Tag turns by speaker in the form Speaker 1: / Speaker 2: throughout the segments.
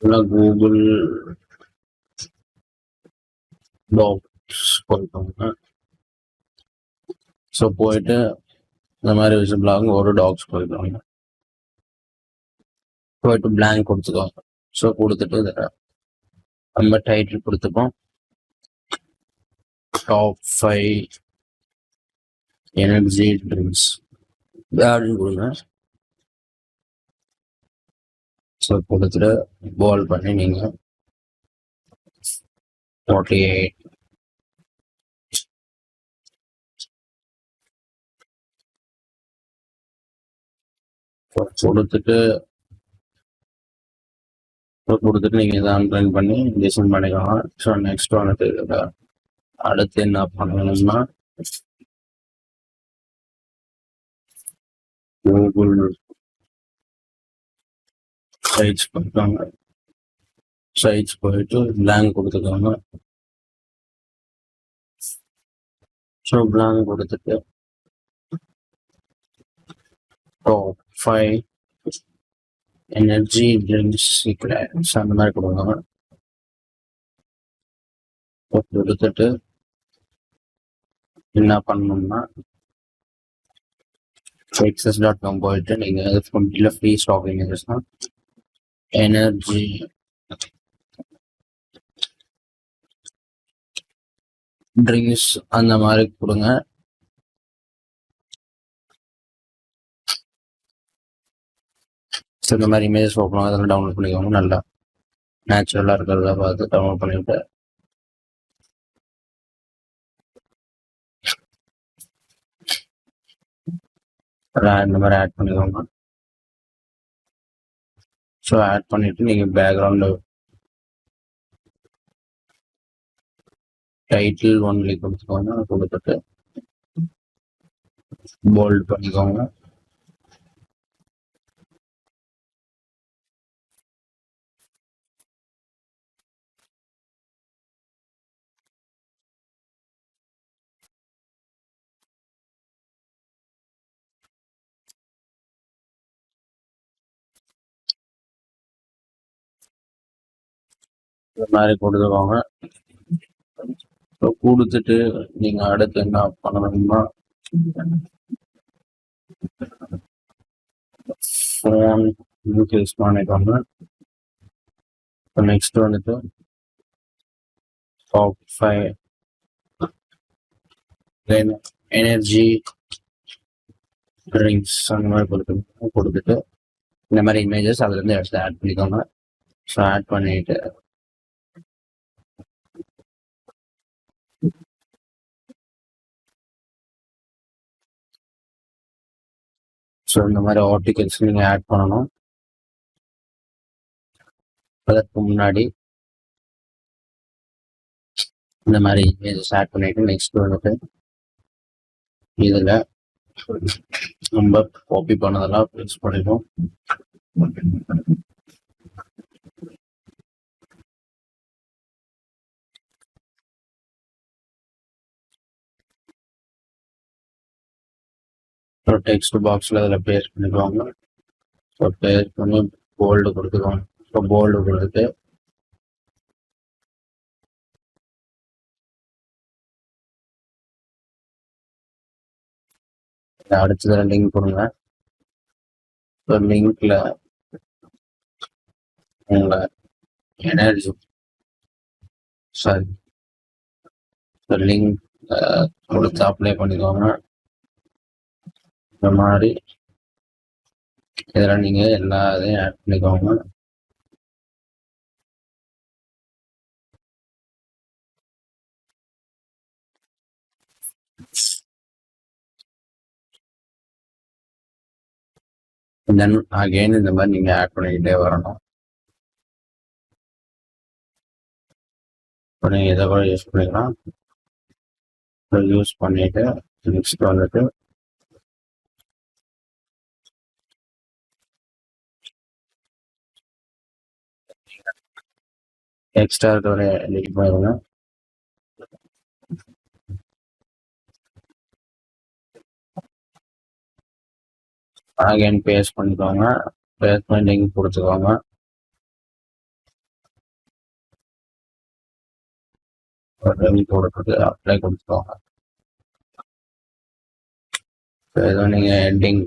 Speaker 1: Google tax போயிருக்காங்க. So போயிட்டு இந்த மாதிரி விசிபிளாக ஒரு டாக்ஸ் போயிருக்காங்க. போயிட்டு பிளாங்க் கொடுத்துக்கோங்க. ஸோ கொடுத்துட்டு நம்ம டைட்டில் கொடுத்துப்போம். டாப் 5 எனர்ஜி ட்ரிங்க்ஸ் அப்படின்னு கொடுங்க. ஸோ கொடுத்துட்டு பால் பண்ணி நீங்கள் 48 கொடுத்துட்டு நீங்கள் இதை அன்ரன் பண்ணி டிசைன் பண்ணிக்கோங்க. ஸோ நெக்ஸ்ட் வந்துட்டு அடுத்து என்ன பண்ணணும்னா கூகுள் சைட்ஸ் பண்ணிக்கோங்க. சைட்ஸ் போயிட்டு பிளாங்க் கொடுத்துக்கோங்க. ஸோ பிளாங்க் கொடுத்துட்டு டாப் 5 எனர்ஜி ட்ரிங்க்ஸ் சீக்ரெட்ஸ் அந்த மாதிரி கொடுங்க. கொடுத்துட்டு என்ன பண்ணணும்னா excess.com போயிட்டு நீங்கள் ஃபுட்டில் ஃப்ரீ ஸ்டாக் இமேஜஸ்னா எனர்ஜி ட்ரிங்க்ஸ் அந்த மாதிரி கொடுங்க. ஸோ இந்த மாதிரி இமேஜஸ் ஓப்பன் அதெல்லாம் டவுன்லோட் பண்ணிக்கோங்க. நல்லா நேச்சுரலாக இருக்கிறத பார்த்து டவுன்லோட் பண்ணிவிட்டு இந்த மாதிரி ஆட் பண்ணிக்கோங்க. ஸோ ஆட் பண்ணிவிட்டு நீங்கள் பேக்ரவுண்டு டைட்டில் ஒன்லி கொடுத்துக்கோங்க. கொடுத்துட்டு போல்ட் பண்ணிக்கோங்க. இந்த மாதிரி கொடுத்துக்கோங்க. ஸோ கொடுத்துட்டு நீங்கள் அடுத்து என்ன பண்ணணும்னா ஃபோன் யூஸ் பண்ணிக்கோங்க. நெக்ஸ்ட் வந்துட்டு டாப் 5 எனர்ஜி ட்ரிங்க்ஸ் அந்த மாதிரி கொடுத்துட்டு இந்த மாதிரி இமேஜஸ் அதுலேருந்து எடுத்து ஆட் பண்ணிக்கோங்க. ஸோ ஆட் பண்ணிட்டு ஸோ இந்த மாதிரி ஆர்டிகல்ஸ் நீங்கள் ஆட் பண்ணணும். அதற்கு முன்னாடி இந்த மாதிரி இமேஜஸ் ஆட் பண்ணிட்டு நெக்ஸ்ட் வந்துட்டு இதில் நம்ம காப்பி பண்ணதெல்லாம் பேஸ்ட் பண்ணிடுவோம். டெக்ஸ்ட் பாக்ஸில் அதில் பேஸ்ட் பண்ணிக்குவாங்க. ஸோ பேஸ்ட் பண்ணி போல்டு கொடுத்துக்குவாங்க. ஸோ போல்டு கொடுத்துட்டு அடுத்ததில் லிங்க் கொடுங்க. ஸோ லிங்க்ல உங்களை எனர்ஜி லிங்க் கொடுத்து அப்ளை பண்ணிக்கோங்க. இந்த மாதிரி இதெல்லாம் நீங்கள் எல்லா இதையும் ஆட் பண்ணிக்கோங்க. தென் அகெயின் இந்த மாதிரி நீங்கள் ஆட் பண்ணிக்கிட்டே வரணும். இப்போ நீங்கள் இதை கூட யூஸ் பண்ணிக்கலாம். யூஸ் பண்ணிட்டு நெக்ஸ்ட் வந்துட்டு எக்ஸ்ட்ரா இருக்கிற லிங்க் பண்ணுங்க. அகைன் பேஸ்ட் பண்ணிக்கோங்க. பேஸ்ட் பண்ணி லிங்க் கொடுத்துக்கோங்க. கொடுத்துட்டு அப்ளை கொடுத்துருவாங்க. ஏதோ நீங்க ஹெட்டிங்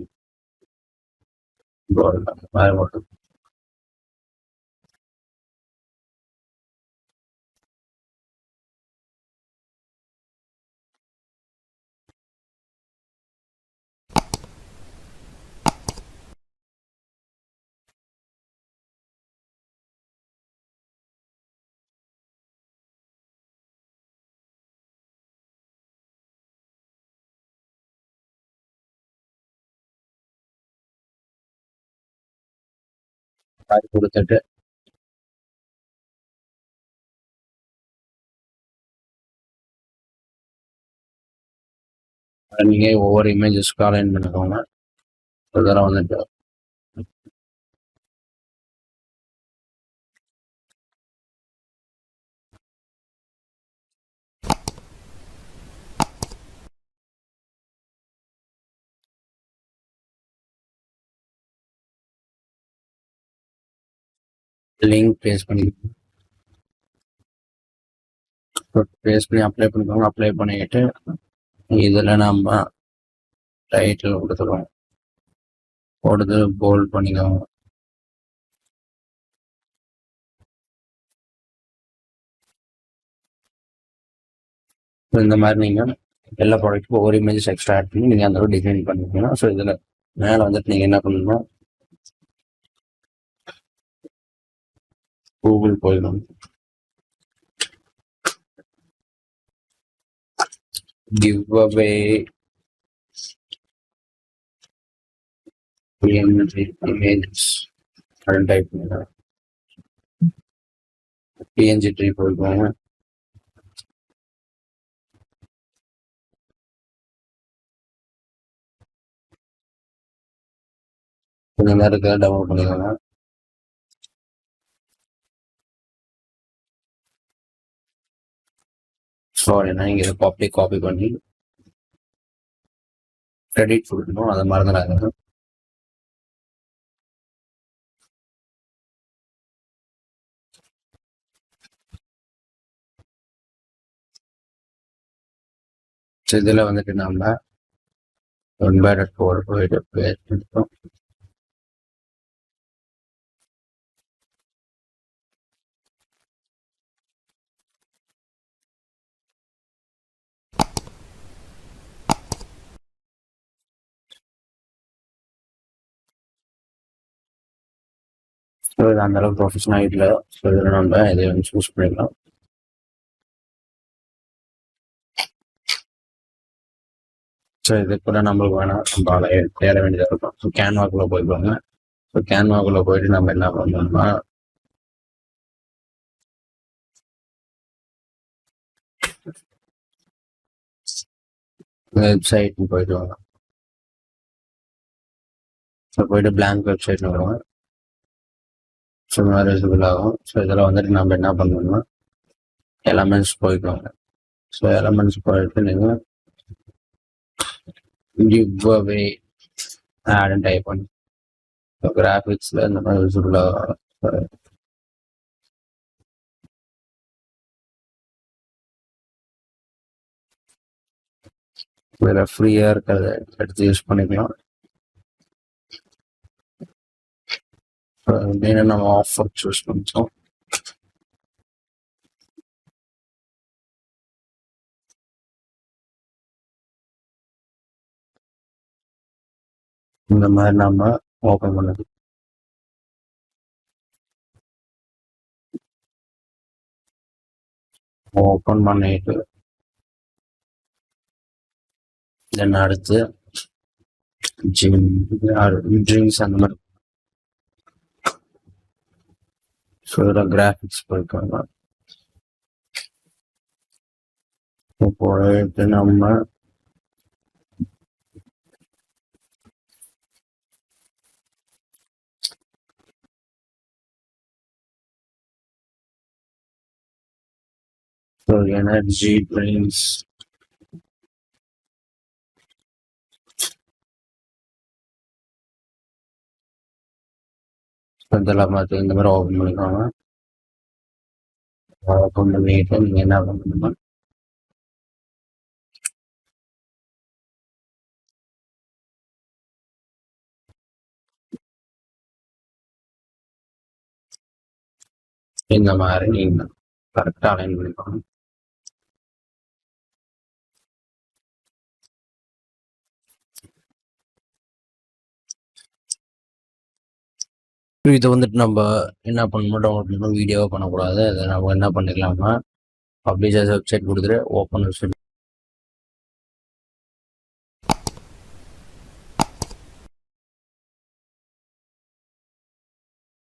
Speaker 1: மாதிரி போட்டு அது கொடுத்துட்டு நீங்க ஒவ்வொரு இமேஜஸ்க்கு அலைன் பண்ணிக்கோங்க. இதெல்லாம் வந்துட்டு லிங்க் பேஸ்ட் பண்ணி அப்ளை பண்ணிக்கோங்க. அப்ளை பண்ணிட்டு இதில் நம்ம டைட்டில் கொடுத்துருவோம். கொடுத்து போல்ட் பண்ணிக்கோங்க. இந்த மாதிரி நீங்கள் எல்லா ப்ராடக்ட்டுக்கும் ஒவ்வொரு இமேஜஸ் எக்ஸ்ட்ரா ஆட் பண்ணி நீங்கள் அந்த டிசைன் பண்ணிக்கணும். ஸோ இதில் மேலே வந்துட்டு நீங்கள் என்ன பண்ணணும்னா கூகுள் போயிடணும். கிவ் அவே இமேஜஸ் அப்படின்னு டைப் பண்ணுங்க. பிஎன்ஜி ட்ரீ போய்க்கோங்க. கொஞ்சம் நேரத்தில் டவுன்லோட் பண்ணிக்கோங்க. ஸோ என்ன நீங்கள் இதை காப்பி பண்ணி கிரெடிட் கொடுக்கணும். அதை மறந்துடாங்க. ஸோ இதில் வந்துட்டு நம்ம எம்பெடட் கோட் போயிட்டு பேஸ்ட் பண்ணிட்டோம். ஸோ இது அந்த அளவுக்கு ப்ரொஃபஷனல் இல்லை. ஸோ இதில் நம்ம இதை வந்து சூஸ் பண்ணிக்கலாம். ஸோ இது கூட நம்மளுக்கு வேணாம், நம்ம தேட வேண்டியதாக இருக்கும். ஸோ கேன்வாக்குள்ளே போய்ப்பாங்க. ஸோ கேன்வாக்குள்ளே போயிட்டு நம்ம என்ன பண்ணோம்னா வெப்சைட்னு போயிட்டு வாங்க. ஸோ போயிட்டு பிளாங்க் வெப்சைட்னு வருவாங்க. ஸோ இந்த மாதிரி விசிபிள் ஆகும். ஸோ இதில் வந்துட்டு நம்ம என்ன பண்ணணும்னா எலமெண்ட்ஸ் போய்க்குவாங்க. ஸோ எலமெண்ட்ஸ் போயிட்டு நீங்கள் கிவ் அவே ஆட்னு டைப் பண்ணி கிராஃபிக்ஸில் இந்த மாதிரி விசிபிள் ஆகும். இதில் ஃப்ரீயாக இருக்கிறத எடுத்து யூஸ் பண்ணிக்கலாம். அப்படின்னு நம்ம ஆஃபர் சூஸ் பண்ணிச்சோம். இந்த மாதிரி நம்ம ஓப்பன் பண்ணுது. ஓப்பன் பண்ணிட்டு தென் அடுத்து ட்ரிங்க்ஸ் அந்த மாதிரி. ஸோ இதில் கிராஃபிக்ஸ் போயிருக்காங்க. போயிட்டு நம்ம எனர்ஜி ட்ரிங்க்ஸ் இதெல்லாம் பார்த்து இந்த மாதிரி ஓப்பன் பண்ணிக்கோங்க. ஓப்பன் பண்ணிட்டு நீங்கள் என்ன பண்ணணும்னா இந்த மாதிரி நீங்கள் கரெக்டாக அலைன் பண்ணிக்கணும். இதை வந்துட்டு நம்ம என்ன பண்ணணும், டவுன்லோட் பண்ணணும், வீடியோவாக பண்ணக்கூடாது. அதை நம்ம என்ன பண்ணிக்கலாம்னா பப்ளிஷர்ஸ் வெப்சைட் கொடுத்துட்டு ஓப்பன் வெப்சைட்